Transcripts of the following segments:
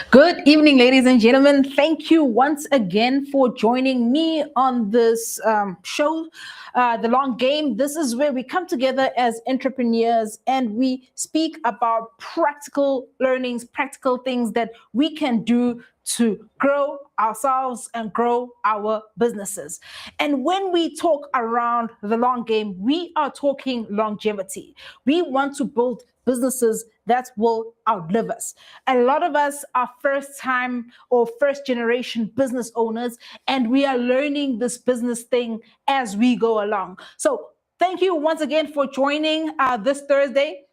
Good evening, ladies and gentlemen. Thank you once again for joining me on this show, The Long Game. This is where we come together as entrepreneurs and we speak about practical learnings, practical things that we can do to grow ourselves and grow our businesses. And when we talk around the long game, we are talking longevity. We want to build businesses that will outlive us. A lot of us are first time or first generation business owners, and we are learning this business thing as we go along. So, thank you once again for joining this Thursday.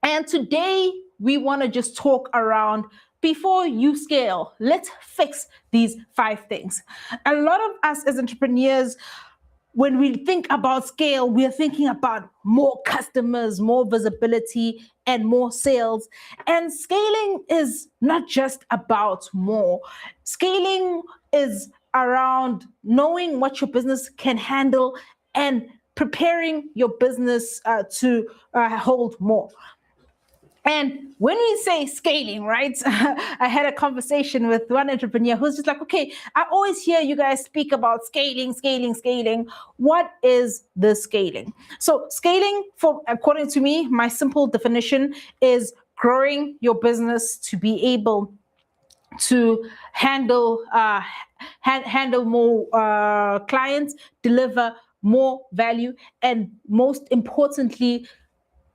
And today we want to just talk around before you scale, let's fix these 5 things. A lot of us as entrepreneurs, when we think about scale, we're thinking about more customers, more visibility, and more sales. And scaling is not just about more. Scaling is around knowing what your business can handle and preparing your business to hold more. And when we say scaling, right? I had a conversation with one entrepreneur who's just like, okay, I always hear you guys speak about scaling, scaling, scaling. What is the scaling? So scaling, according to me, my simple definition is growing your business to be able to handle more clients, deliver more value, and most importantly,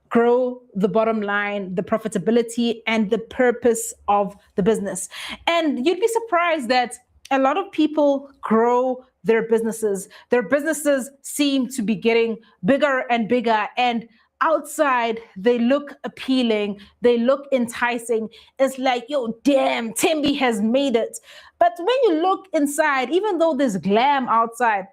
grow the bottom line, the profitability, and the purpose of the business. And you'd be surprised that a lot of people grow their businesses. Their businesses seem to be getting bigger and bigger, and outside they look appealing, they look enticing. It's like, yo, damn, Timby has made it. But when you look inside, even though there's glam outside,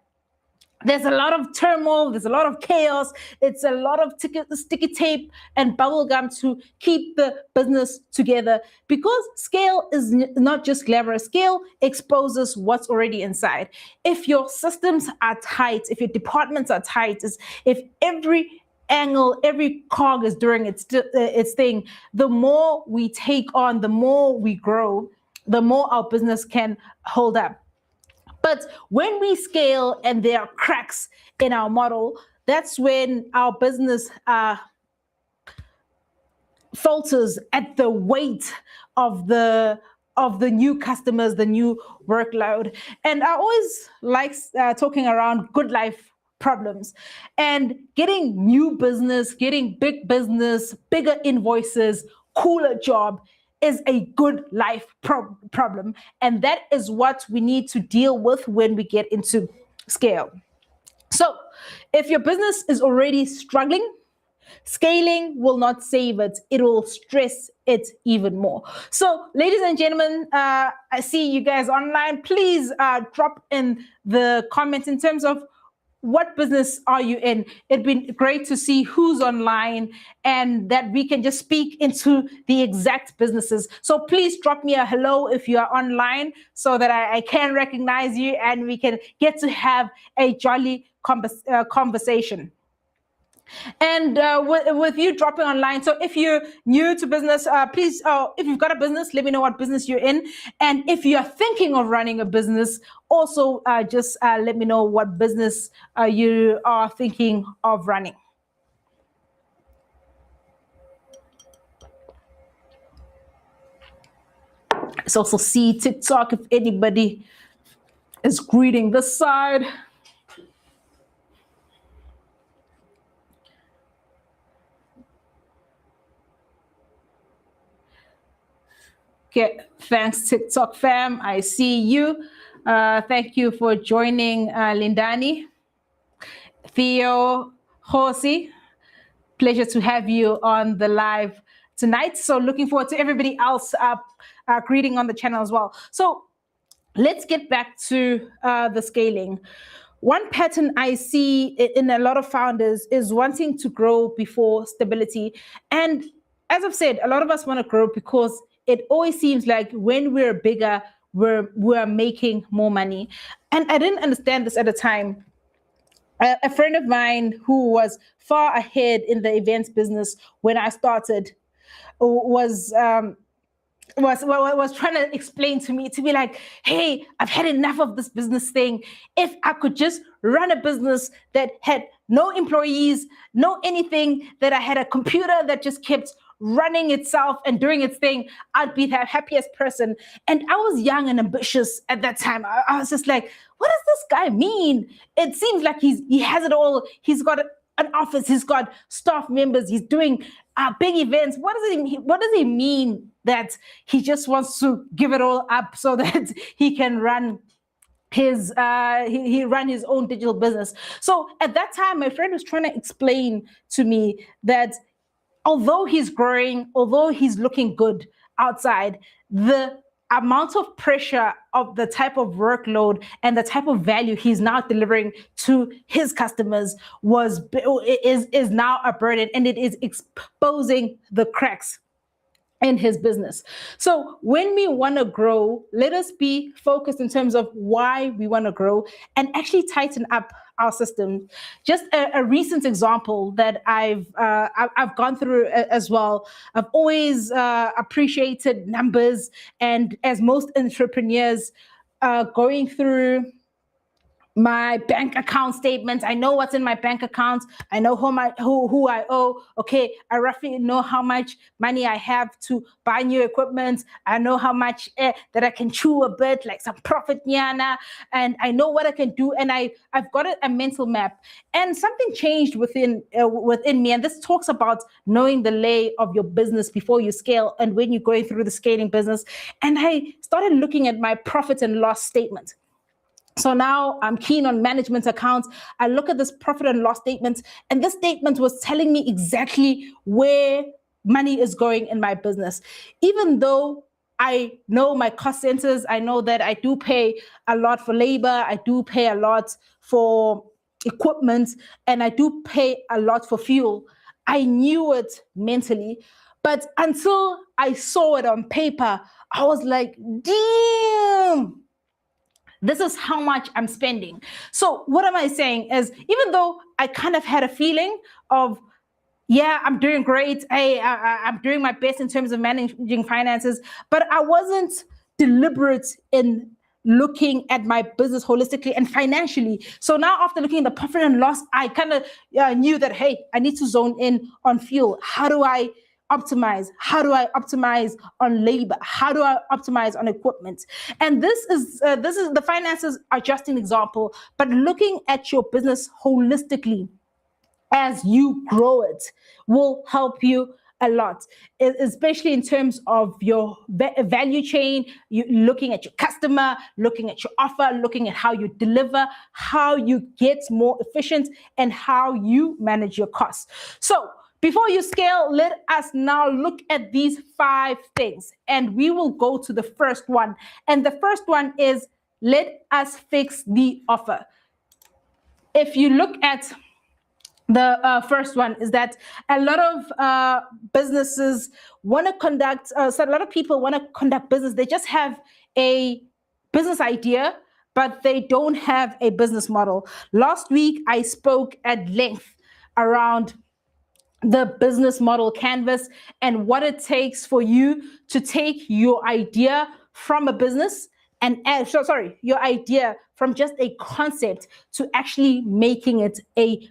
there's a lot of turmoil, there's a lot of chaos, it's a lot of sticky tape and bubble gum to keep the business together, because scale is not just glamorous. Scale exposes what's already inside. If your systems are tight, if your departments are tight, if every angle, every cog is doing its thing, the more we take on, the more we grow, the more our business can hold up. But when we scale and there are cracks in our model, that's when our business falters at the weight of the new customers, the new workload. And I always like talking around good life problems and getting new business, getting big business, bigger invoices, cooler job is a good life problem. And that is what we need to deal with when we get into scale. So if your business is already struggling, scaling will not save it. It will stress it even more. So, ladies and gentlemen, I see you guys online. Please drop in the comments in terms of what business are you in? It'd be great to see who's online and that we can just speak into the exact businesses. So please drop me a hello if you are online so that I can recognize you and we can get to have a jolly conversation. And with you dropping online, so if you're new to business, please, if you've got a business, let me know what business you're in. And if you're thinking of running a business, also just let me know what business you are thinking of running. Let's also see TikTok if anybody is greeting this side. Okay, thanks TikTok fam. I see you. Thank you for joining Lindani, Theo, Hosi. Pleasure to have you on the live tonight. So looking forward to everybody else greeting on the channel as well. So let's get back to the scaling. One pattern I see in a lot of founders is wanting to grow before stability. And as I've said, a lot of us want to grow because it always seems like when we're bigger, we're making more money. And I didn't understand this at the time. A friend of mine who was far ahead in the events business when I started was was trying to explain to me, to be like, hey, I've had enough of this business thing. If I could just run a business that had no employees, no anything, that I had a computer that just kept running itself and doing its thing, I'd be the happiest person. And I was young and ambitious at that time. I was just like, what does this guy mean? It seems like he has it all. He's got an office, he's got staff members, he's doing big events. What does he mean that he just wants to give it all up so that he can run his he run his own digital business? So at that time, my friend was trying to explain to me that although he's growing, although he's looking good outside, the amount of pressure of the type of workload and the type of value he's now delivering to his customers is now a burden, and it is exposing the cracks in his business. So when we want to grow, let us be focused in terms of why we want to grow and actually tighten up our system. Just a recent example that I've gone through as well. I've always appreciated numbers, and as most entrepreneurs, going through my bank account statements, I know what's in my bank account. I know who I owe. Okay, I roughly know how much money I have to buy new equipment. I know how much that I can chew a bit, like some profit nyana, and I know what I can do. And I've got a mental map. And something changed within me. And this talks about knowing the lay of your business before you scale and when you're going through the scaling business. And I started looking at my profit and loss statement. So now I'm keen on management accounts. I look at this profit and loss statement, and this statement was telling me exactly where money is going in my business. Even though I know my cost centers, I know that I do pay a lot for labor, I do pay a lot for equipment, and I do pay a lot for fuel. I knew it mentally, but until I saw it on paper, I was like, damn, this is how much I'm spending. So what am I saying is, even though I kind of had a feeling of, yeah, I'm doing great, I'm doing my best in terms of managing finances, but I wasn't deliberate in looking at my business holistically and financially. So now after looking at the profit and loss, I kind of knew that, hey, I need to zone in on fuel. How do I optimize? How do I optimize on labor? How do I optimize on equipment? And this is the finances are just an example, but looking at your business holistically as you grow it will help you a lot, especially in terms of your value chain. You looking at your customer, looking at your offer, looking at how you deliver, how you get more efficient, and how you manage your costs. So before you scale, let us now look at these 5 things, and we will go to the first one. And the first one is, let us fix the offer. If you look at the first one, is that a lot of businesses want to conduct, so a lot of people want to conduct business. They just have a business idea, but they don't have a business model. Last week, I spoke at length around the business model canvas and what it takes for you to take your idea from a business and your idea from just a concept to actually making it a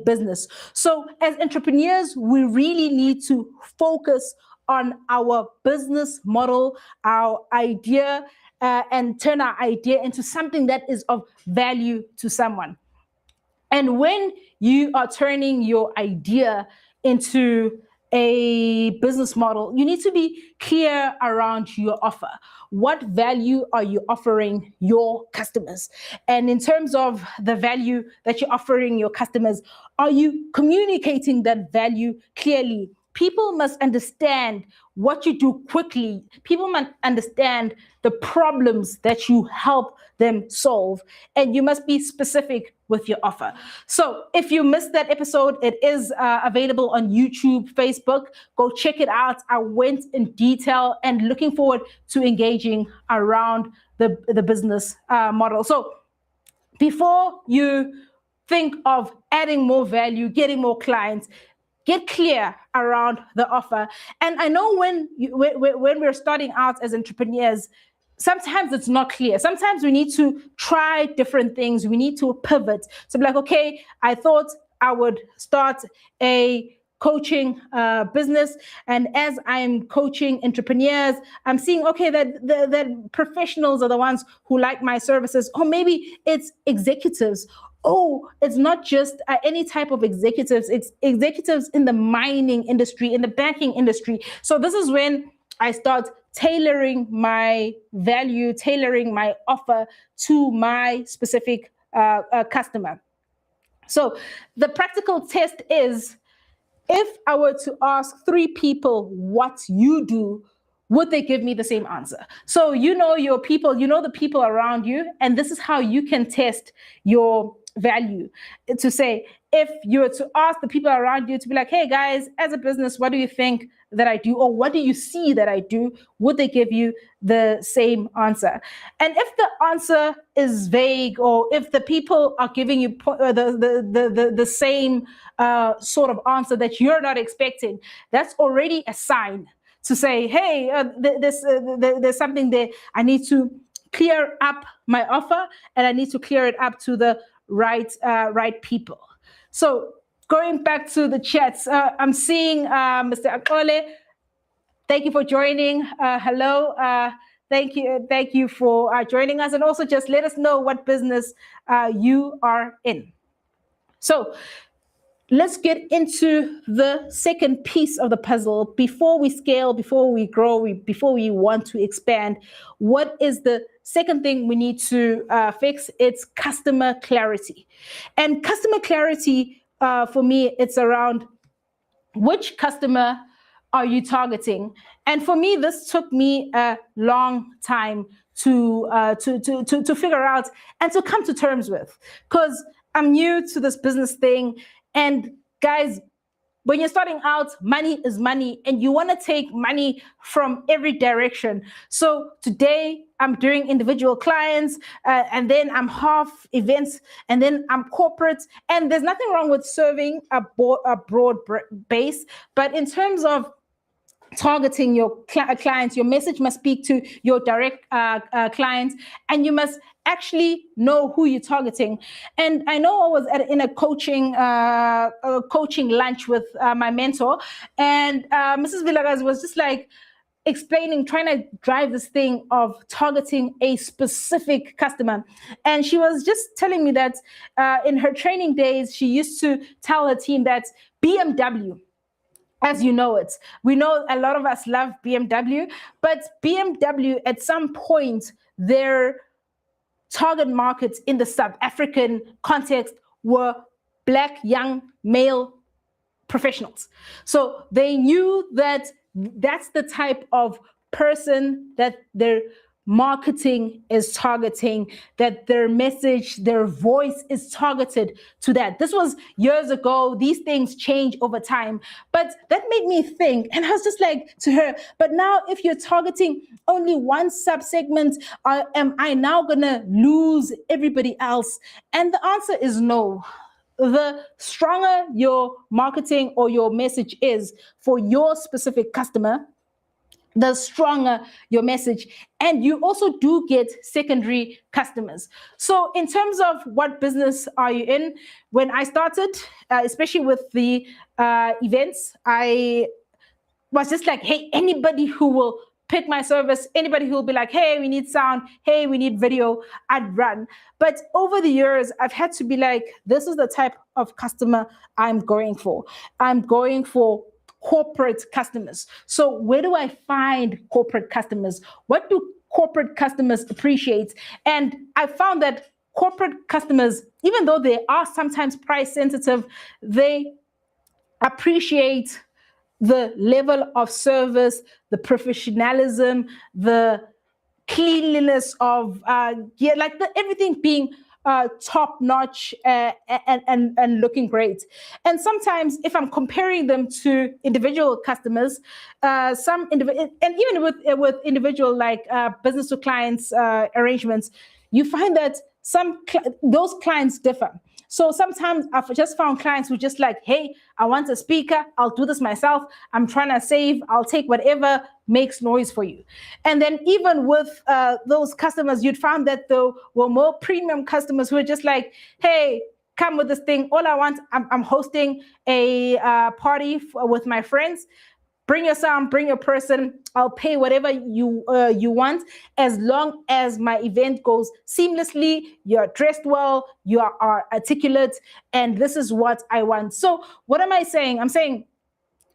business. So as entrepreneurs, we really need to focus on our business model, our idea, and turn our idea into something that is of value to someone. And when you are turning your idea into a business model, you need to be clear around your offer. What value are you offering your customers? And in terms of the value that you're offering your customers, are you communicating that value clearly? People must understand what you do quickly. People must understand the problems that you help them solve. And you must be specific with your offer. So if you missed that episode, it is available on YouTube, Facebook. Go check it out. I went in detail and looking forward to engaging around the business model. So before you think of adding more value, getting more clients, get clear around the offer. And I know when we're starting out as entrepreneurs, sometimes it's not clear. Sometimes we need to try different things. We need to pivot. So be like, okay, I thought I would start a coaching business, and as I'm coaching entrepreneurs, I'm seeing, okay, that professionals are the ones who like my services, or maybe it's executives. Oh, it's not just any type of executives. It's executives in the mining industry, in the banking industry. So this is when I start tailoring my value, tailoring my offer to my specific customer. So the practical test is, if I were to ask 3 people what you do, would they give me the same answer? So you know your people, you know the people around you, and this is how you can test your value. To say, if you were to ask the people around you to be like, hey guys, as a business, what do you think that I do, or what do you see that I do? Would they give you the same answer? And if the answer is vague, or if the people are giving you the same sort of answer that you're not expecting, that's already a sign to say, hey, there's something there. I need to clear up my offer, and I need to clear it up to the right people. So going back to the chats, I'm seeing Mr. Akole. Thank you for joining. Hello. Thank you for joining us, and also just let us know what business you are in. So let's get into the second piece of the puzzle. Before we scale, before we grow, before we want to expand, what is the second thing we need to fix? It's customer clarity. And customer clarity, for me, it's around which customer are you targeting? And for me, this took me a long time to figure out and to come to terms with, because I'm new to this business thing. And guys, when you're starting out, money is money, and you want to take money from every direction. So today I'm doing individual clients, and then I'm half events, and then I'm corporate. And there's nothing wrong with serving a broad base, but in terms of targeting your clients, your message must speak to your direct clients, and you must actually know who you're targeting. And I know I was in a coaching lunch with my mentor, and Mrs. Villagas was just like explaining, trying to drive this thing of targeting a specific customer. And she was just telling me that in her training days, she used to tell her team that BMW, as you know it, we know a lot of us love BMW, but BMW at some point, their target markets in the South African context were Black young male professionals. So they knew that that's the type of person that their marketing is targeting, that their message, their voice is targeted to that. This was years ago. These things change over time. But that made me think, and I was just like to her, but now if you're targeting only one subsegment, am I now gonna lose everybody else? And the answer is no. The stronger your marketing or your message is for your specific customer, the stronger your message. And you also do get secondary customers. So in terms of what business are you in, when I started, especially with the events, I was just like, hey, anybody who will pick my service, anybody who will be like, hey, we need sound, hey, we need video, I'd run. But over the years, I've had to be like, this is the type of customer I'm going for. I'm going for corporate customers. So where do I find corporate customers? What do corporate customers appreciate? And I found that corporate customers, even though they are sometimes price sensitive, they appreciate the level of service, the professionalism, the cleanliness of everything being top notch and looking great. And sometimes if I'm comparing them to individual customers, and even with individual like business to clients arrangements, you find that those clients differ. So sometimes I've just found clients who just like, hey, I want a speaker. I'll do this myself. I'm trying to save. I'll take whatever makes noise for you. And then even with those customers, you'd found that there were more premium customers who are just like, hey, come with this thing. All I want, I'm hosting a party with my friends. Bring your sound, bring your person. I'll pay whatever you want, as long as my event goes seamlessly. You're dressed well, you are articulate, and this is what I want. So what am I saying? I'm saying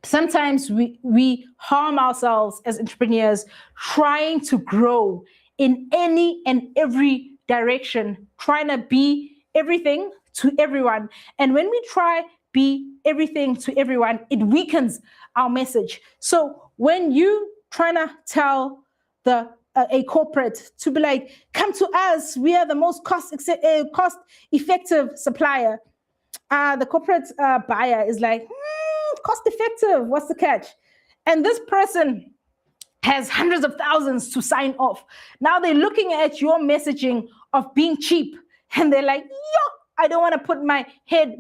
sometimes we harm ourselves as entrepreneurs trying to grow in any and every direction, trying to be everything to everyone. And when we try be everything to everyone, it weakens our message. So when you trying to tell a corporate to be like, come to us, we are the most cost effective supplier, the corporate buyer is like, cost effective, what's the catch? And this person has hundreds of thousands to sign off. Now they're looking at your messaging of being cheap, and they're like, yo, I don't want to put my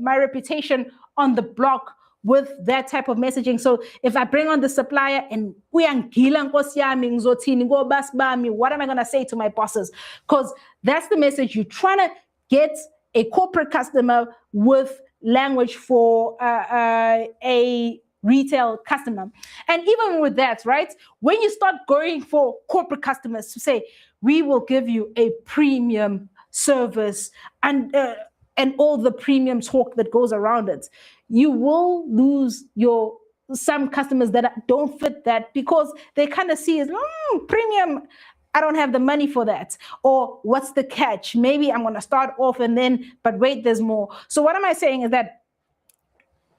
reputation on the block with that type of messaging. So if I bring on the supplier and what am I going to say to my bosses? Because that's the message. You're trying to get a corporate customer with language for a retail customer. And even with that, right, when you start going for corporate customers to say, we will give you a premium service and all the premium talk that goes around it, you will lose some customers that don't fit that, because they kind of see as premium. I don't have the money for that. Or what's the catch? Maybe I'm going to start off and then, but wait, there's more. So what am I saying is that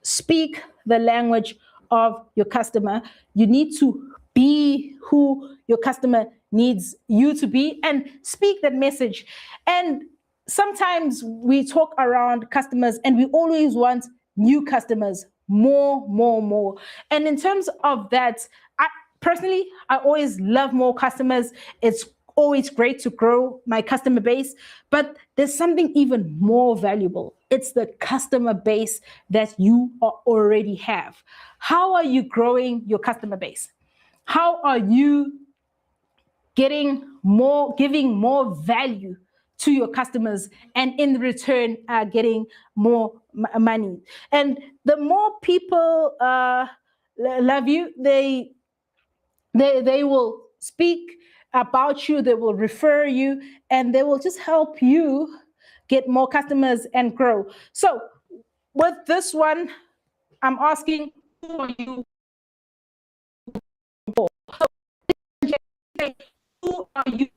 speak the language of your customer. You need to be who your customer needs you to be and speak that message. And sometimes we talk around customers and we always want new customers, more. And in terms of that, personally, I always love more customers. It's always great to grow my customer base, but there's something even more valuable. It's the customer base that you already have. How are you growing your customer base? How are you giving more value to your customers, and in return getting more money? And the more people love you, they will speak about you, they will refer you, and they will just help you get more customers and grow. So with this one, I'm asking, who are you for? So, who are you?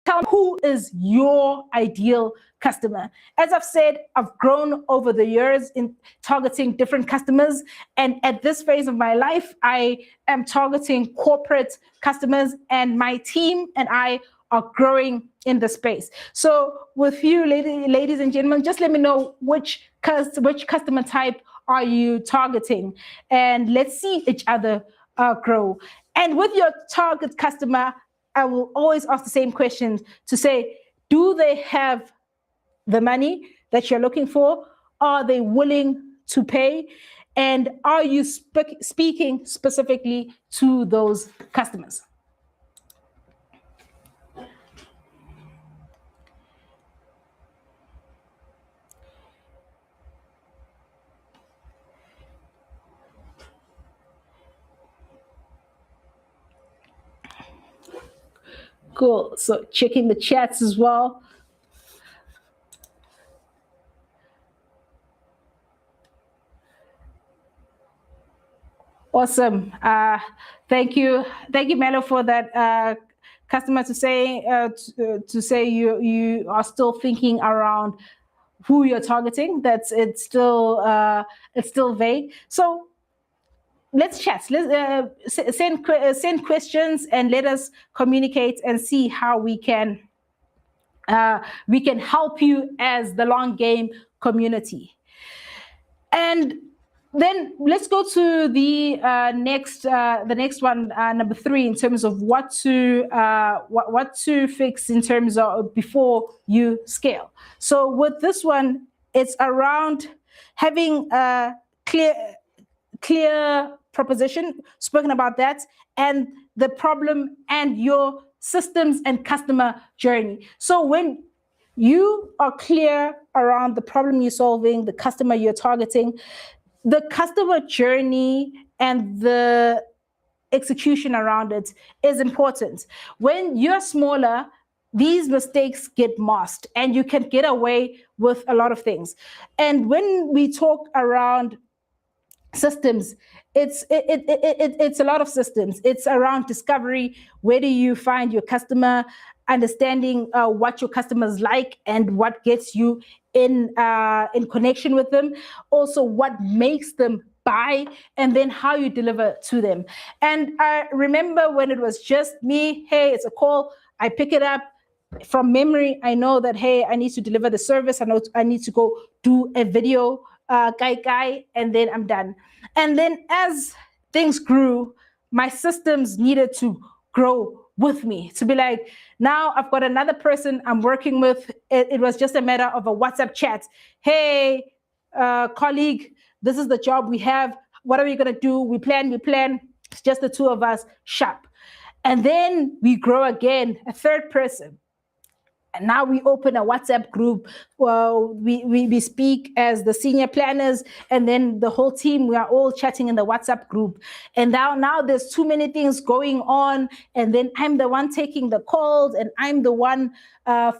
Tell me, who is your ideal customer? As I've said, I've grown over the years in targeting different customers. And at this phase of my life, I am targeting corporate customers, and my team and I are growing in the space. So with you, ladies and gentlemen, just let me know which customer type are you targeting, and let's see each other grow. And with your target customer, I will always ask the same questions to say, do they have the money that you're looking for? Are they willing to pay? And are you speaking specifically to those customers? Cool. So checking the chats as well. Awesome. Thank you, Melo, for that customer to say you are still thinking around who you're targeting. It's still vague. So let's chat. Let's send questions and let us communicate and see how we can help you as the Long Game community. And Then let's go to the next one, number 3, in terms of what to fix in terms of before you scale. So with this one, it's around having a clear proposition, spoken about that, and the problem and your systems and customer journey. So when you are clear around the problem you're solving, the customer you're targeting, the customer journey and the execution around it is important. When you're smaller, these mistakes get masked and you can get away with a lot of things. And when we talk around systems, it's a lot of systems. It's around discovery. Where do you find your customer? Understanding what your customers like and what gets you in connection with them. Also, what makes them buy, and then how you deliver to them. And I remember when it was just me, hey, it's a call, I pick it up. From memory, I know that, hey, I need to deliver the service. I know I need to go do a video, and then I'm done. And then as things grew, my systems needed to grow with me, to be like, now I've got another person I'm working with. It was just a matter of a WhatsApp chat. Hey, colleague, this is the job we have. What are we going to do? We plan. It's just the two of us, sharp. And then we grow again, a third person. And now we open a WhatsApp group. Well, we speak as the senior planners, and then the whole team, we are all chatting in the WhatsApp group. And now there's too many things going on. And then I'm the one taking the calls, and I'm the one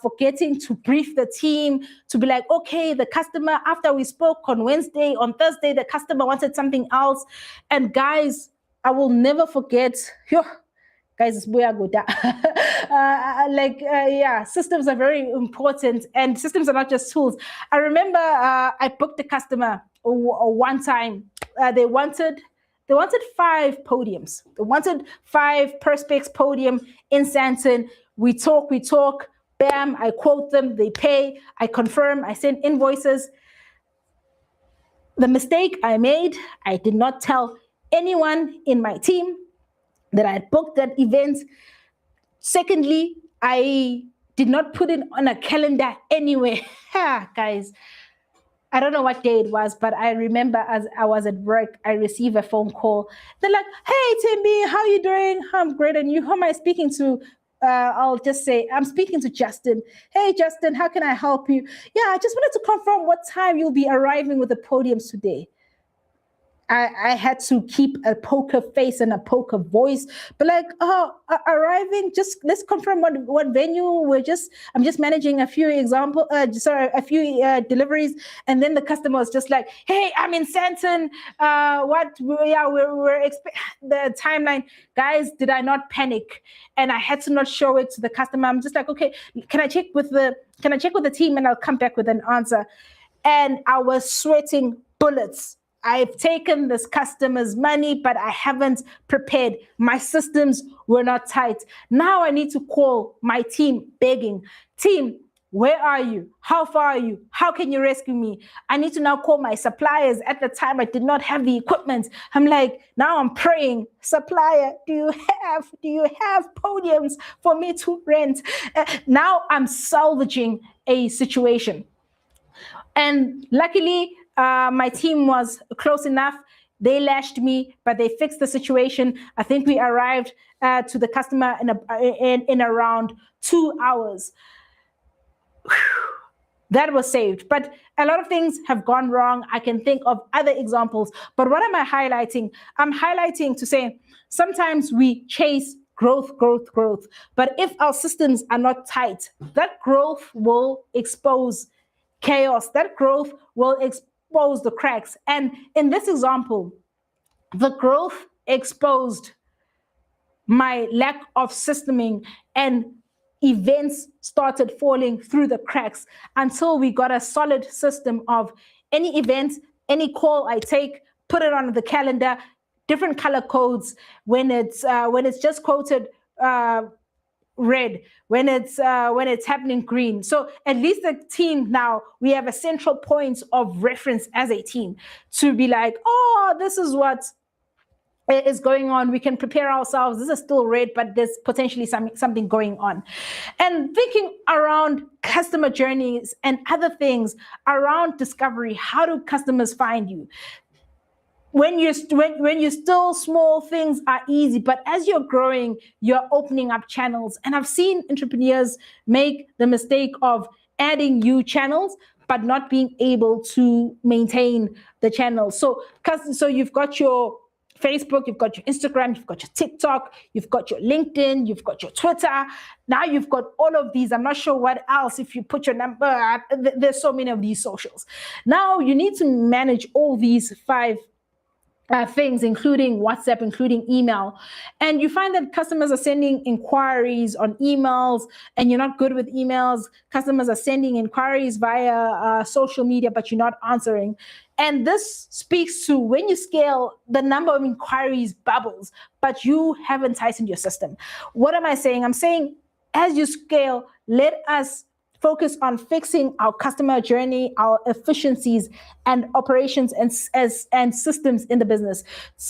forgetting to brief the team to be like, okay, the customer, after we spoke on Wednesday, on Thursday, the customer wanted something else. And guys, I will never forget, guys, it's where I go down. Systems are very important, and systems are not just tools. I remember I booked a customer one time. They wanted 5 podiums. They wanted 5 Perspex podium in Sandton. We talk. Bam! I quote them. They pay. I confirm. I send invoices. The mistake I made, I did not tell anyone in my team that I had booked that event. Secondly, I did not put it on a calendar anywhere. Guys, I don't know what day it was, but I remember as I was at work, I received a phone call. They're like, hey, Timmy, how you doing? I'm great. And you, who am I speaking to? I'll just say, I'm speaking to Justin. Hey, Justin, how can I help you? Yeah, I just wanted to confirm what time you'll be arriving with the podiums today. I had to keep a poker face and a poker voice, but like, arriving, just let's confirm what venue. I'm just managing a few deliveries, and then the customer was just like, hey, I'm in Sandton. We're the timeline, guys. Did I not panic? And I had to not show it to the customer. I'm just like, okay, can I check with the team, and I'll come back with an answer. And I was sweating bullets. I've taken this customer's money, but I haven't prepared. My systems were not tight. Now I need to call my team begging. Team, where are you? How far are you? How can you rescue me? I need to now call my suppliers. At the time, I did not have the equipment. I'm like, now I'm praying. Supplier, do you have podiums for me to rent? Now I'm salvaging a situation. And luckily, my team was close enough. They lashed me, but they fixed the situation. I think we arrived to the customer in around 2 hours. Whew. That was saved. But a lot of things have gone wrong. I can think of other examples. But what am I highlighting? I'm highlighting to say sometimes we chase growth. But if our systems are not tight, that growth will expose chaos. That growth will expose the cracks. And in this example, the growth exposed my lack of systeming, and events started falling through the cracks until we got a solid system of any event, any call I take, put it on the calendar, different color codes. When it's just quoted, red, when it's happening green. So at least the team now, we have a central point of reference as a team to be like, oh, this is what is going on. We can prepare ourselves. This is still red, but there's potentially something going on. And thinking around customer journeys and other things around discovery. How do customers find you? When you're still small, things are easy, but as you're growing, you're opening up channels. And I've seen entrepreneurs make the mistake of adding new channels, but not being able to maintain the channels. So you've got your Facebook, you've got your Instagram, you've got your TikTok, you've got your LinkedIn, you've got your Twitter. Now you've got all of these. I'm not sure what else. If you put your number, there's so many of these socials. Now you need to manage all these 5 things, including WhatsApp, including email. And you find that customers are sending inquiries on emails, and you're not good with emails. Customers are sending inquiries via social media, but you're not answering. And this speaks to when you scale, the number of inquiries bubbles, but you haven't tightened your system. What am I saying? I'm saying as you scale, let us focus on fixing our customer journey, our efficiencies and operations and systems in the business.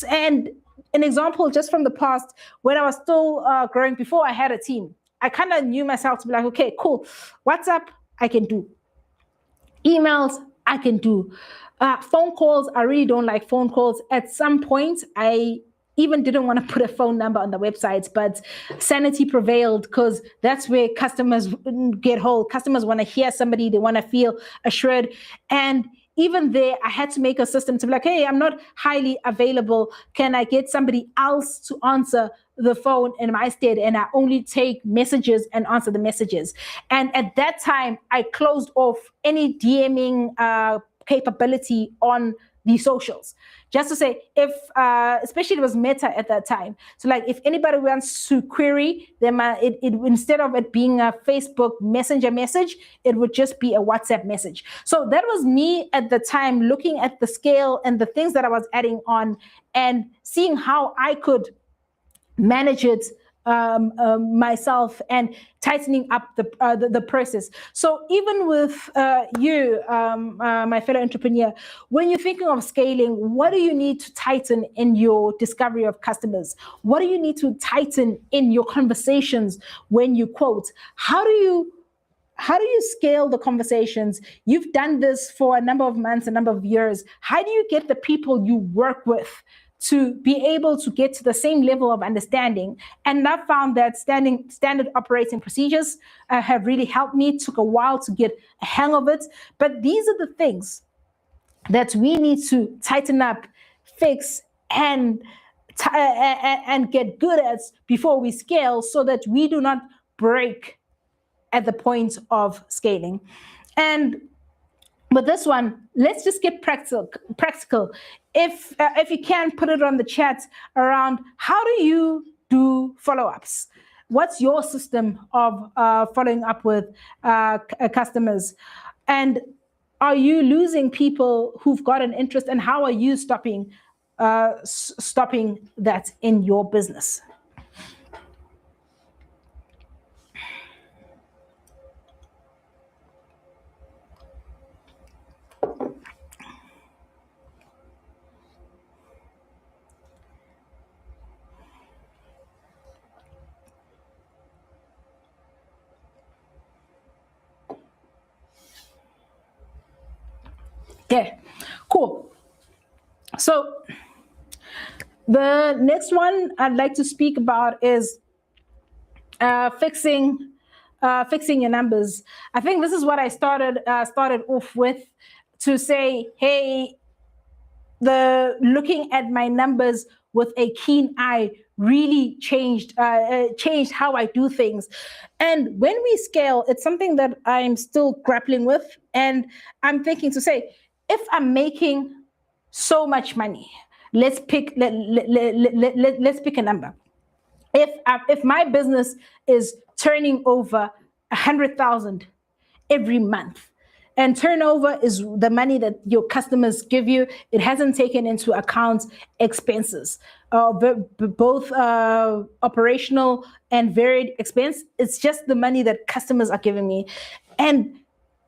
And an example just from the past, when I was still growing, before I had a team, I kind of knew myself to be like, okay, cool. WhatsApp, I can do. Emails, I can do. Phone calls, I really don't like phone calls. At some point, I even didn't want to put a phone number on the websites, but sanity prevailed because that's where customers get hold. Customers want to hear somebody, they want to feel assured. And even there, I had to make a system to be like, hey, I'm not highly available. Can I get somebody else to answer the phone in my stead? And I only take messages and answer the messages. And at that time, I closed off any DMing capability on the socials, just to say, if especially it was Meta at that time, so like if anybody wants to query them, it instead of it being a Facebook Messenger message, it would just be a WhatsApp message. So that was me at the time, looking at the scale and the things that I was adding on and seeing how I could manage it myself and tightening up the process. So even with you, my fellow entrepreneur, when you're thinking of scaling, what do you need to tighten in your discovery of customers? What do you need to tighten in your conversations when you quote? How do you scale the conversations? You've done this for a number of months, a number of years. How do you get the people you work with to be able to get to the same level of understanding? And I found that standard operating procedures have really helped me. It took a while to get a hang of it. But these are the things that we need to tighten up, fix, and get good at before we scale, so that we do not break at the point of scaling. And with this one, let's just get practical. If you can, put it on the chat around, how do you do follow-ups? What's your system of following up with customers? And are you losing people who've got an interest, and how are you stopping that in your business? Okay, cool. So the next one I'd like to speak about is fixing your numbers. I think this is what I started off with, to say, hey, looking at my numbers with a keen eye really changed how I do things. And when we scale, it's something that I'm still grappling with, and I'm thinking to say, if I'm making so much money, let's pick a number. If my business is turning over 100,000 every month, And turnover is the money that your customers give you. It hasn't taken into account expenses, both operational and varied expense. It's just the money that customers are giving me. And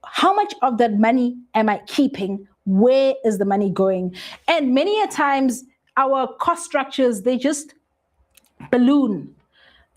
how much of that money am I keeping? Where is the money going? And many a times our cost structures, they just balloon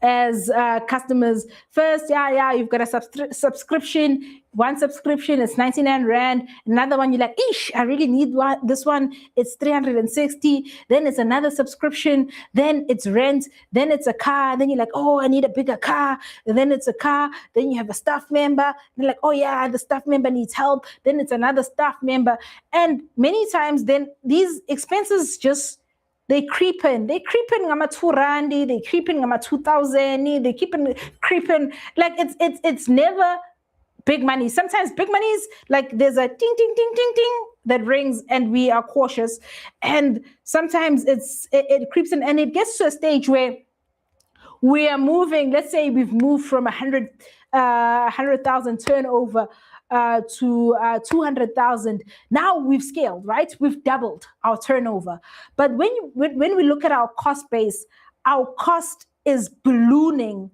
as customers. First, you've got a subscription. One subscription is 99 Rand. Another one, you're like, eesh, I really need this one. It's 360. Then it's another subscription. Then it's rent. Then it's a car. Then you're like, oh, I need a bigger car. And then it's a car. Then you have a staff member. They're like, oh yeah, the staff member needs help. Then it's another staff member. And many times then these expenses just, they creep in ngama 2 randi, they creep in ngama 2,000, they keep creeping. Like it's never big money. Sometimes big money is like there's a ting ting ting ting ting that rings and we are cautious. And sometimes it creeps in and it gets to a stage where we are moving. Let's say we've moved from 100,000 turnover to 200,000. Now we've scaled, right? We've doubled our turnover. But when we look at our cost base, our cost is ballooning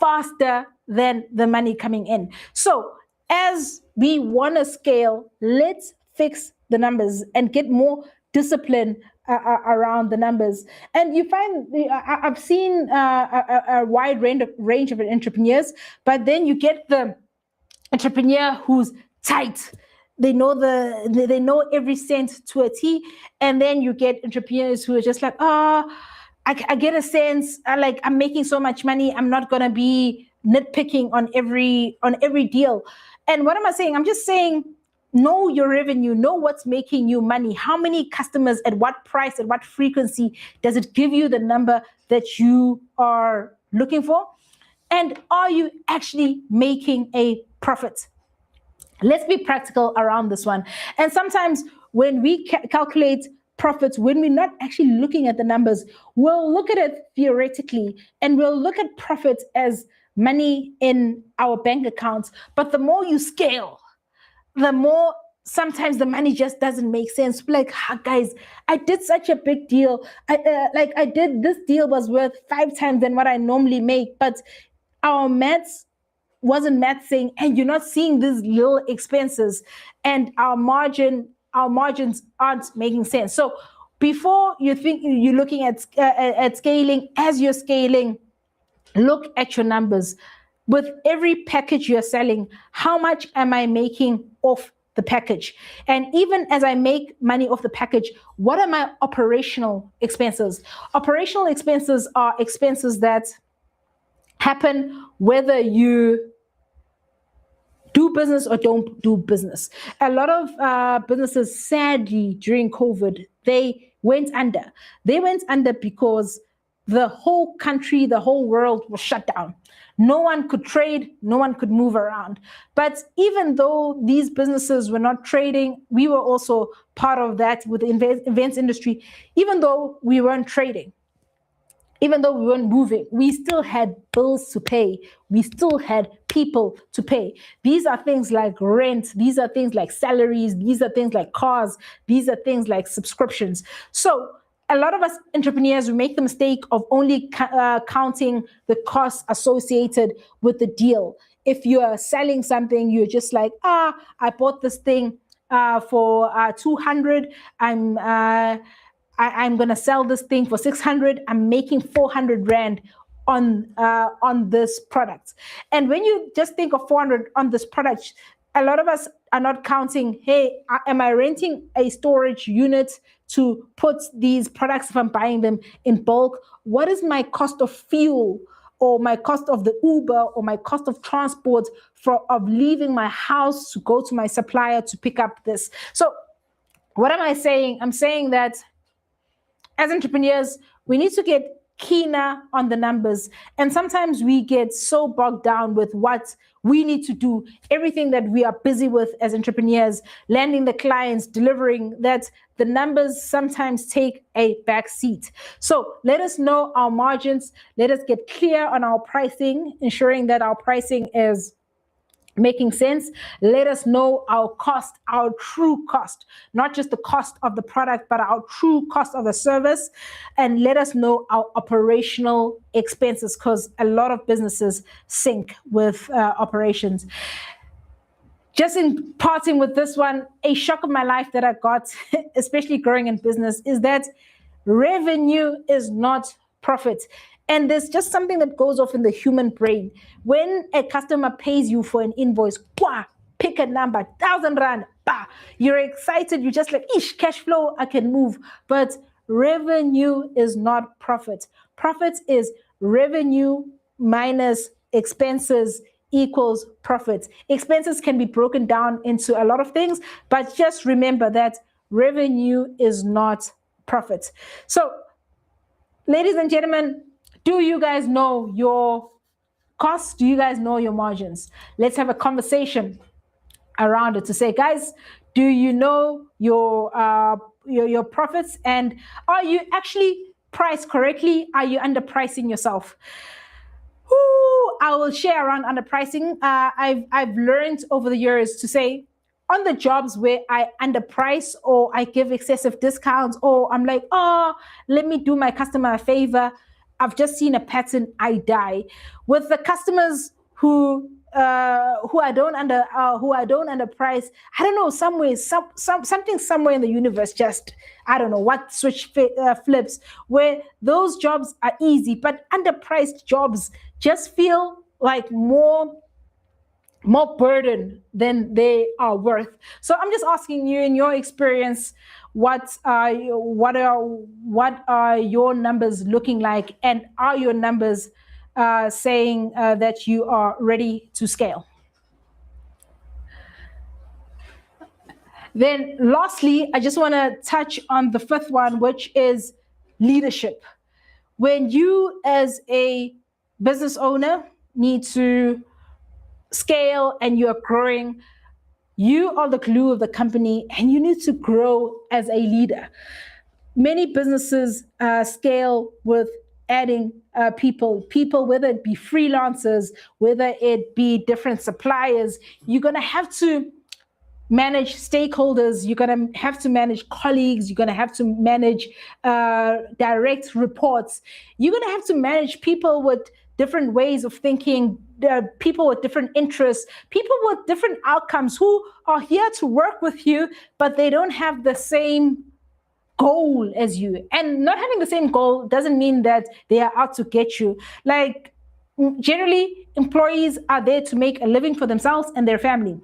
faster than the money coming in. So as we want to scale, let's fix the numbers and get more discipline around the numbers. And you find, I've seen a wide range of entrepreneurs, but then you get the entrepreneur who's tight. They know every cent to a T. And then you get entrepreneurs who are just like, I get a sense, I'm making so much money, I'm not gonna be nitpicking on every deal. And what am I saying? I'm just saying, know your revenue, know what's making you money. How many customers, at what price, at what frequency does it give you the number that you are looking for? And are you actually making a profit? Let's be practical around this one. And sometimes when we calculate profits, when we're not actually looking at the numbers, we'll look at it theoretically and we'll look at profits as money in our bank accounts. But the more you scale, the more sometimes the money just doesn't make sense. Like, guys, I did such a big deal. I did, this deal was worth 5 times than what I normally make, but our maths wasn't mathsing, and you're not seeing these little expenses, and our margins aren't making sense. So before you think you're looking at scaling, as you're scaling, look at your numbers. With every package you're selling, how much am I making off the package? And even as I make money off the package, what are my operational expenses? Operational expenses are expenses that happen whether you do business or don't do business. A lot of businesses, sadly, during COVID, they went under. They went under because the whole country, the whole world was shut down. No one could trade, no one could move around. But even though these businesses were not trading, we were also part of that with the events industry. Even though we weren't trading, even though we weren't moving, we still had bills to pay. We still had people to pay. These are things like rent. These are things like salaries. These are things like cars. These are things like subscriptions. So a lot of us entrepreneurs, we make the mistake of only counting the costs associated with the deal. If you are selling something, you're just like, I bought this thing for 200. I'm going to sell this thing for 600. I'm making 400 Rand on this product. And when you just think of 400 on this product, a lot of us are not counting, hey, am I renting a storage unit to put these products if I'm buying them in bulk? What is my cost of fuel, or my cost of the Uber, or my cost of transport of leaving my house to go to my supplier to pick up this? So what am I saying? I'm saying that as entrepreneurs, we need to get keener on the numbers. And sometimes we get so bogged down with what we need to do, everything that we are busy with as entrepreneurs, landing the clients, delivering, that the numbers sometimes take a back seat. So let us know our margins. Let us get clear on our pricing, ensuring that our pricing is Making sense? Let us know our cost, our true cost, not just the cost of the product, but our true cost of the service. And let us know our operational expenses, because a lot of businesses sink with operations. Just in parting with this one, a shock of my life that I got, especially growing in business, is that revenue is not profit. And there's just something that goes off in the human brain. When a customer pays you for an invoice, pick a number, 1,000 Rand, you're excited. You're just like, ish, cash flow, I can move. But revenue is not profit. Profit is revenue minus expenses equals profit. Expenses can be broken down into a lot of things, but just remember that revenue is not profit. So, ladies and gentlemen, do you guys know your costs? Do you guys know your margins? Let's have a conversation around it to say, guys, do you know your profits, and are you actually priced correctly? Are you underpricing yourself? I will share around underpricing. I've learned over the years to say, on the jobs where I underprice or I give excessive discounts, or I'm like, oh, let me do my customer a favor, I've just seen a pattern. I die. With the customers who I don't underprice, I don't know, something somewhere in the universe, just I don't know what switch flips, where those jobs are easy, but underpriced jobs just feel like more burden than they are worth. So I'm just asking you, in your experience, what are your numbers looking like, and are your numbers saying that you are ready to scale? Then lastly, I just want to touch on the fifth one, which is leadership. When you as a business owner need to scale and you're growing, you are the glue of the company, and you need to grow as a leader. Many businesses scale with adding people, whether it be freelancers, whether it be different suppliers. You're going to have to manage stakeholders. You're going to have to manage colleagues. You're going to have to manage direct reports. You're going to have to manage people with different ways of thinking, people with different interests, people with different outcomes who are here to work with you, but they don't have the same goal as you. And not having the same goal doesn't mean that they are out to get you. Like, generally, employees are there to make a living for themselves and their family.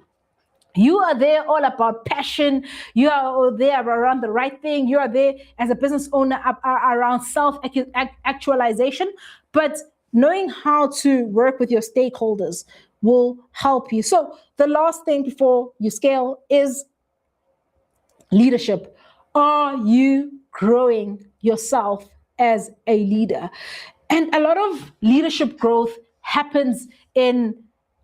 You are there all about passion. You are there around the right thing. You are there as a business owner around self-actualization. But knowing how to work with your stakeholders will help you. So the last thing before you scale is leadership. Are you growing yourself as a leader? And a lot of leadership growth happens in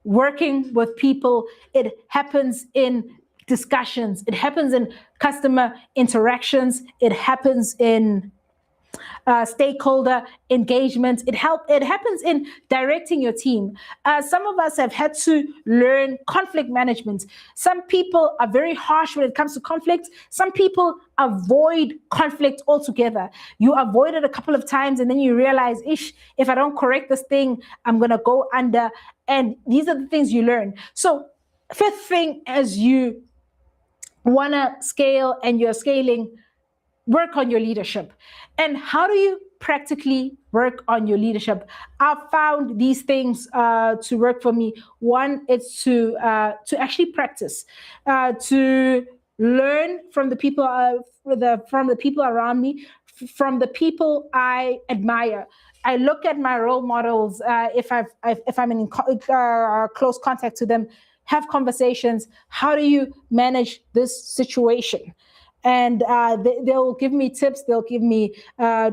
working with people. It happens in discussions. It happens in customer interactions. It happens in stakeholder engagement. It happens in directing your team. Some of us have had to learn conflict management. Some people are very harsh when it comes to conflict. Some people avoid conflict altogether. You avoid it a couple of times and then you realize, if I don't correct this thing, I'm going to go under. And these are the things you learn. So fifth thing, as you want to scale and you're scaling, work on your leadership. And how do you practically work on your leadership? I've found these things to work for me. One is to actually practice, to learn from the people around me, from the people I admire. I look at my role models. If I'm in close contact to them, have conversations. How do you manage this situation? And they'll give me tips, they'll give me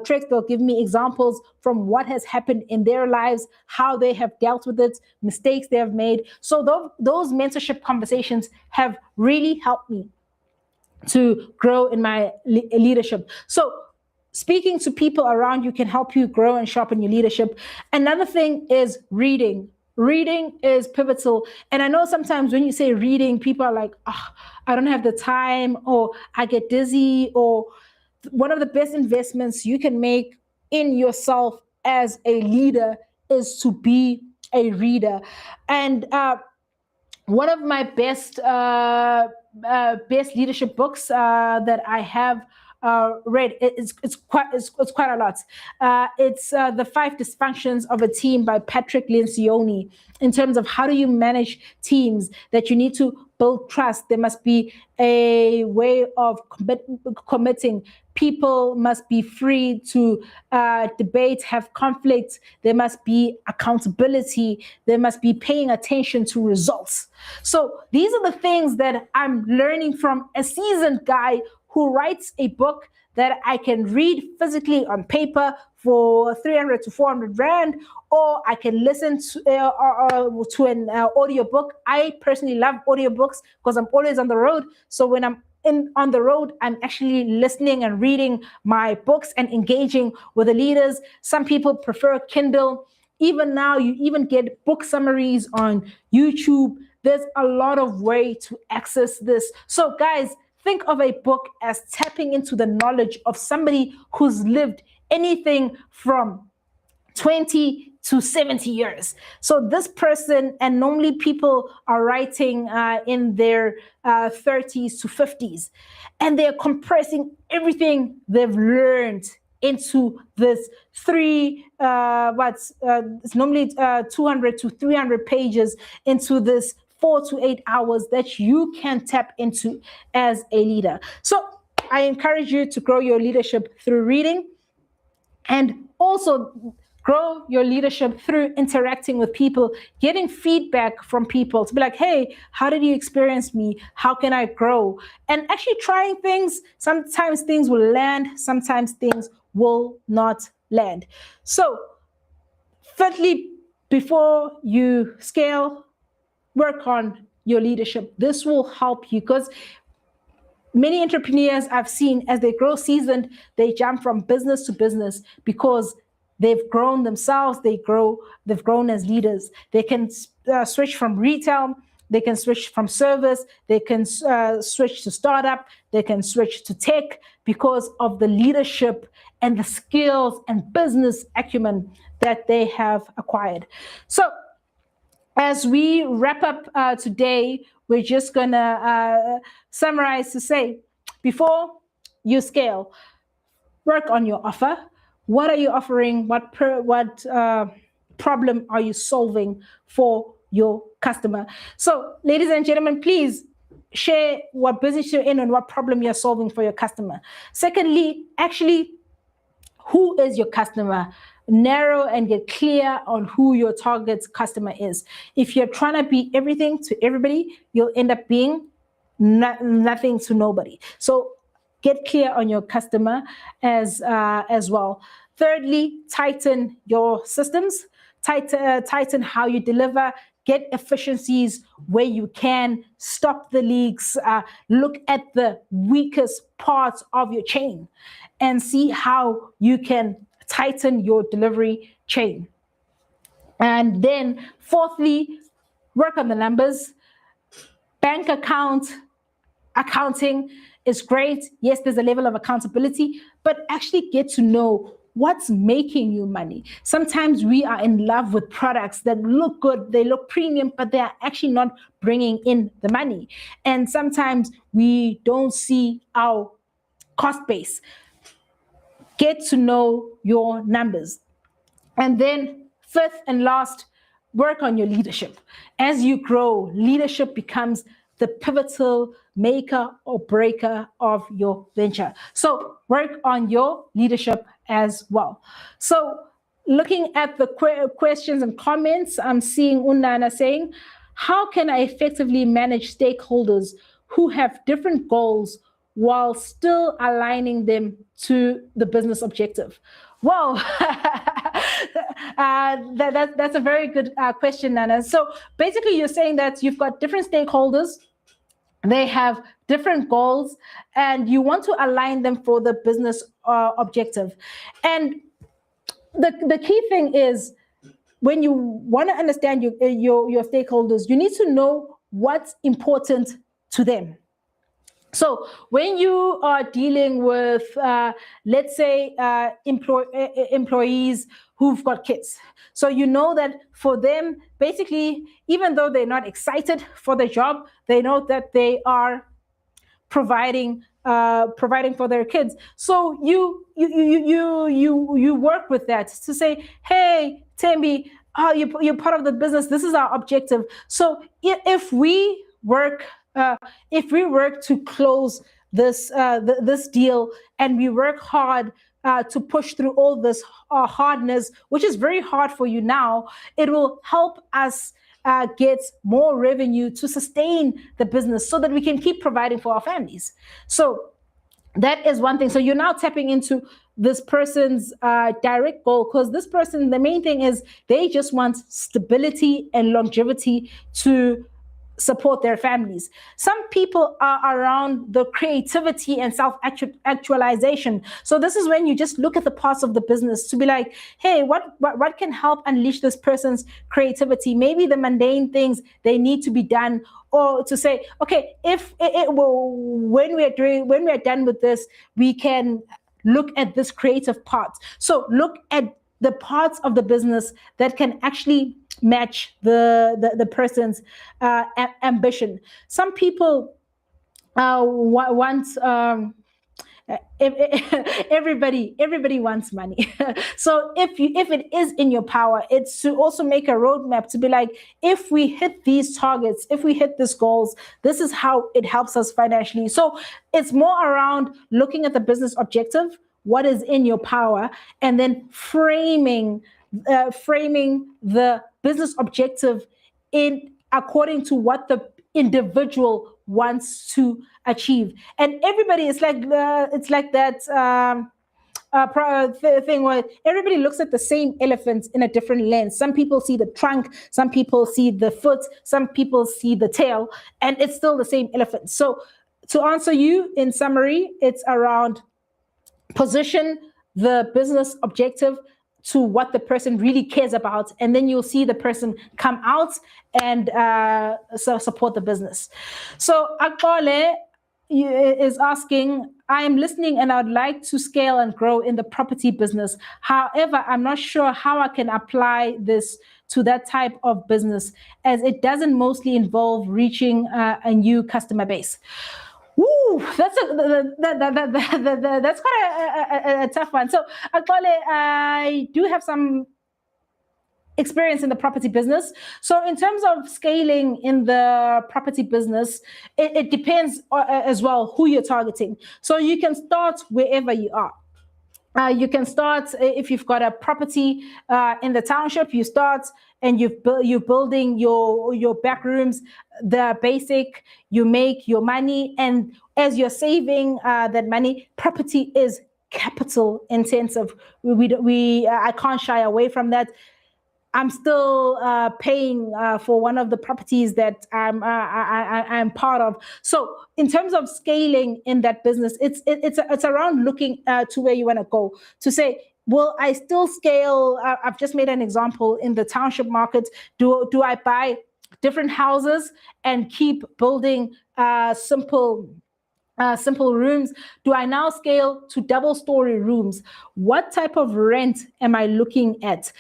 tricks, they'll give me examples from what has happened in their lives, how they have dealt with it, mistakes they have made. So those mentorship conversations have really helped me to grow in my leadership. So speaking to people around you can help you grow and sharpen your leadership. Another thing is reading. reading is pivotal. And I know sometimes when you say reading, people are like, oh, I don't have the time, or I get dizzy, or one of the best investments you can make in yourself as a leader is to be a reader. And one of my best leadership books that I have read, it's quite a lot. It's The Five Dysfunctions of a Team by Patrick Lencioni. In terms of how do you manage teams, that you need to build trust. There must be a way of committing. People must be free to debate, have conflict. There must be accountability. There must be paying attention to results. So these are the things that I'm learning from a seasoned guy who writes a book that I can read physically on paper for 300 to 400 Rand, or I can listen to an audiobook. I personally love audiobooks because I'm always on the road. So when I'm on the road, I'm actually listening and reading my books and engaging with the leaders. Some people prefer Kindle. Even now, you even get book summaries on YouTube. There's a lot of way to access this. So guys, think of a book as tapping into the knowledge of somebody who's lived anything from 20 to 70 years. So this person, and normally people are writing in their 30s to 50s, and they're compressing everything they've learned into this it's normally 200 to 300 pages into this 4 to 8 hours that you can tap into as a leader. So I encourage you to grow your leadership through reading, and also grow your leadership through interacting with people, getting feedback from people to be like, hey, how did you experience me? How can I grow? And actually trying things. Sometimes things will land, sometimes things will not land. So, thirdly, before you scale, work on your leadership. This will help you, because many entrepreneurs I've seen, as they grow seasoned, they jump from business to business because they've grown themselves. They've grown as leaders. They can switch from retail. They can switch from service. They can switch to startup. They can switch to tech because of the leadership and the skills and business acumen that they have acquired. So as we wrap up today, we're just going to summarize to say, before you scale, work on your offer. What are you offering? What problem are you solving for your customer? So, ladies and gentlemen, please share what business you're in and what problem you're solving for your customer. Secondly, actually, who is your customer? Narrow and get clear on who your target customer is. If you're trying to be everything to everybody, you'll end up being nothing to nobody. So get clear on your customer as well. Thirdly, tighten your systems, tighten how you deliver, get efficiencies where you can, stop the leaks, look at the weakest parts of your chain and see how you can tighten your delivery chain. And then fourthly, work on the numbers. Bank accounting is great. Yes, there's a level of accountability, but actually get to know what's making you money. Sometimes we are in love with products that look good, they look premium, but they are actually not bringing in the money. And sometimes we don't see our cost base. Get to know your numbers. And then fifth and last, work on your leadership. As you grow, leadership becomes the pivotal maker or breaker of your venture. So work on your leadership as well. So looking at the questions and comments, I'm seeing Unana saying, how can I effectively manage stakeholders who have different goals while still aligning them to the business objective? Well, that's a very good question, Nana. So basically, you're saying that you've got different stakeholders, they have different goals, and you want to align them for the business objective. And the key thing is, when you want to understand your stakeholders, you need to know what's important to them. So when you are dealing with, let's say, employees who've got kids, so you know that for them, basically, even though they're not excited for the job, they know that they are providing for their kids. So you work with that to say, hey, Tembi, you're part of the business. This is our objective. So if we work to close this deal, and we work hard to push through all this hardness, which is very hard for you now, it will help us get more revenue to sustain the business so that we can keep providing for our families. So that is one thing. So you're now tapping into this person's direct goal, because this person, the main thing is they just want stability and longevity to support their families. Some people are around the creativity and self-actualization. So this is when you just look at the parts of the business to be like, hey, what can help unleash this person's creativity? Maybe the mundane things, they need to be done, or to say, okay, when we are done with this, we can look at this creative part. So look at the parts of the business that can actually match the person's ambition. Some people want everybody wants money. So if it is in your power, it's to also make a roadmap to be like, if we hit these targets, if we hit these goals, this is how it helps us financially. So it's more around looking at the business objective, what is in your power, and then framing the business objective in according to what the individual wants to achieve. And everybody is like it's like that thing where everybody looks at the same elephant in a different lens. Some people see the trunk, some people see the foot, some people see the tail, and it's still the same elephant. So to answer you in summary, it's around position the business objective to what the person really cares about, and then you'll see the person come out and support the business. So Akole is asking, I am listening and I would like to scale and grow in the property business. However, I'm not sure how I can apply this to that type of business, as it doesn't mostly involve reaching a new customer base. Ooh, that's quite a tough one. So, Akole, I do have some experience in the property business. So, in terms of scaling in the property business, it depends as well who you're targeting. So, you can start wherever you are. You can start if you've got a property in the township. You start and you're building your back rooms, the basic. You make your money, and as you're saving that money, property is capital intensive. I can't shy away from that. I'm still paying for one of the properties that I'm part of. So in terms of scaling in that business, it's around looking to where you want to go, to say, will I still scale? I've just made an example in the township market. Do I buy different houses and keep building simple rooms? Do I now scale to double-story rooms? What type of rent am I looking at?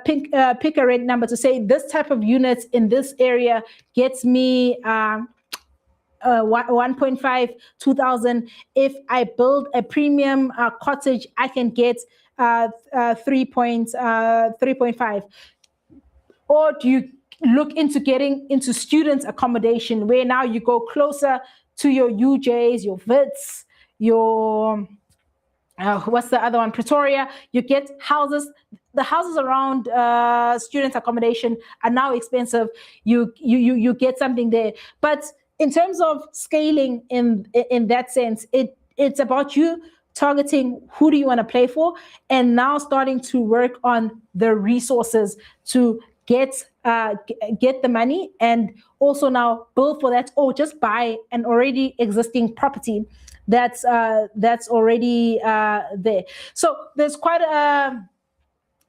Pick a rent number to say this type of units in this area gets me 1.5, 2,000. If I build a premium cottage, I can get 3.5. Or do you look into getting into student accommodation, where now you go closer to your UJs, your Wits, your what's the other one? Pretoria. You get houses. The houses around student accommodation are now expensive. You get something there. But in terms of scaling in that sense, it's about you targeting who do you want to play for, and now starting to work on the resources to get the money, and also now build for that, or just buy an already existing property that's already there. So there's quite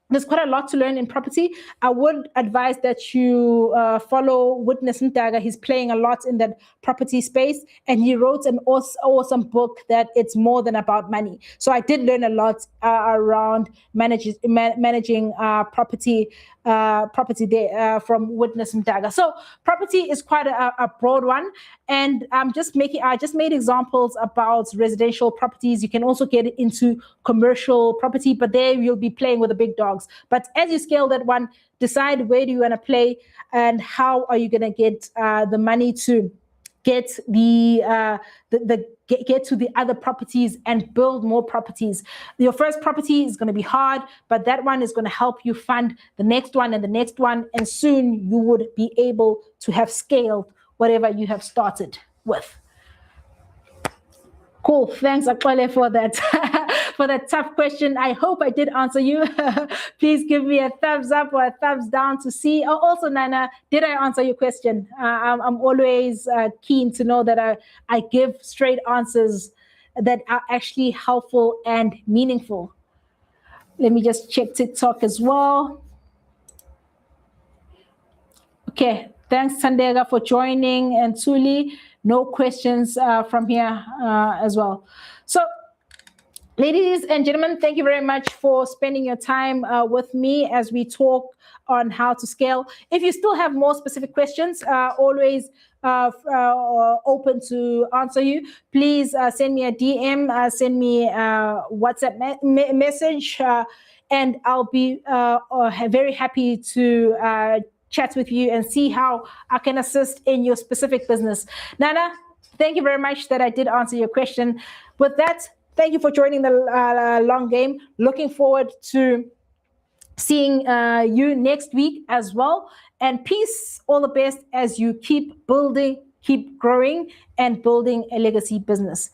there's quite a lot to learn in property. I would advise that you follow Witness Ntaga. He's playing a lot in that property space, and he wrote an awesome book that it's more than about money. So I did learn a lot around managing property there from Witness Ntaga. So property is quite a broad one, and I just made examples about residential properties. You can also get into commercial property, but there you'll be playing with the big dogs. But as you scale that one, decide where do you want to play and how are you going to get the money to get get to the other properties and build more properties. Your first property is going to be hard, but that one is going to help you fund the next one and the next one, and soon you would be able to have scaled whatever you have started with. Cool. Thanks, Akwale, for that for that tough question. I hope I did answer you. Please give me a thumbs up or a thumbs down to see. Oh, also, Nana, did I answer your question? I'm always keen to know that I give straight answers that are actually helpful and meaningful. Let me just check TikTok as well. Okay. Thanks, Sandega, for joining, and Tuli. No questions from here as well. So, ladies and gentlemen, thank you very much for spending your time with me as we talk on how to scale. If you still have more specific questions, always open to answer you. Please send me a DM, send me a WhatsApp message, and I'll be very happy to chat with you and see how I can assist in your specific business. Nana, thank you very much that I did answer your question. With that, thank you for joining the long game. Looking forward to seeing you next week as well. And peace, all the best as you keep building, keep growing, and building a legacy business.